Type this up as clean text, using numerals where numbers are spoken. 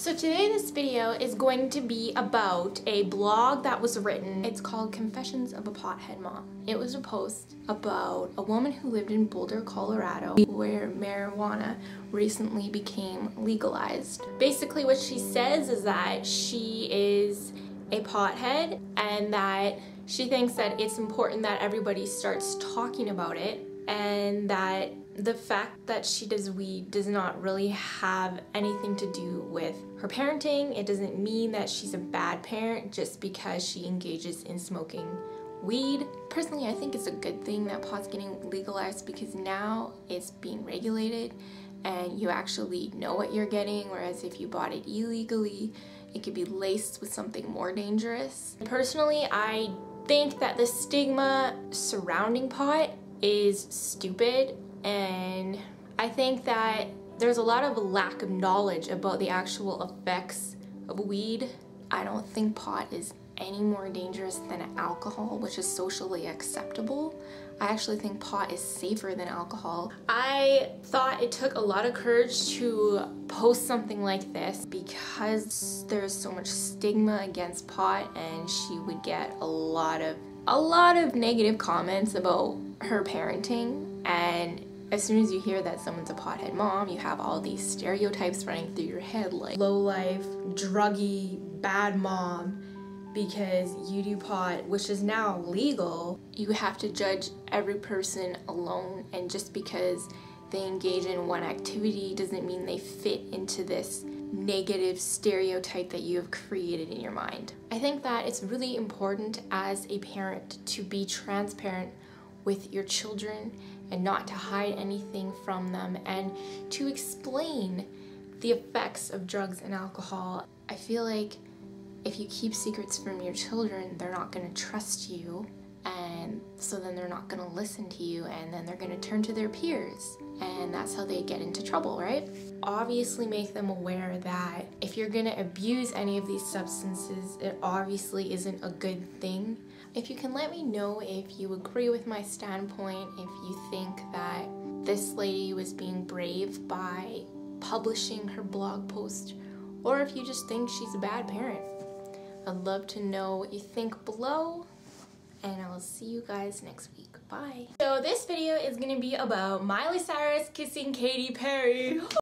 So today this video is going to be about a blog that was written. It's called Confessions of a Pothead Mom. It was a post about a woman who lived in Boulder, Colorado, where marijuana recently became legalized. Basically what she says is that she is a pothead and that she thinks that it's important that everybody starts talking about it, and that the fact that she does weed does not really have anything to do with her parenting. It doesn't mean that she's a bad parent just because she engages in smoking weed. Personally, I think it's a good thing that pot's getting legalized because now it's being regulated and you actually know what you're getting, whereas if you bought it illegally, it could be laced with something more dangerous. Personally, I think that the stigma surrounding pot is stupid, and I think that there's a lot of lack of knowledge about the actual effects of weed. I don't think pot is any more dangerous than alcohol, which is socially acceptable. I actually think pot is safer than alcohol. I thought it took a lot of courage to post something like this because there's so much stigma against pot, and she would get a lot of negative comments about her parenting. And as soon as you hear that someone's a pothead mom, you have all these stereotypes running through your head, like low life, druggy, bad mom, because you do pot, which is now legal. You have to judge every person alone, and just because they engage in one activity doesn't mean they fit into this negative stereotype that you have created in your mind. I think that it's really important as a parent to be transparent with your children and not to hide anything from them, and to explain the effects of drugs and alcohol. I feel like if you keep secrets from your children, they're not going to trust you, and so then they're not going to listen to you, and then they're going to turn to their peers, and that's how they get into trouble, right? Obviously make them aware that if you're going to abuse any of these substances, it obviously isn't a good thing. If you can let me know if you agree with my standpoint, if you think that this lady was being brave by publishing her blog post, or if you just think she's a bad parent. I'd love to know what you think below, and I'll see you guys next week. Bye. So this video is gonna be about Miley Cyrus kissing Katy Perry.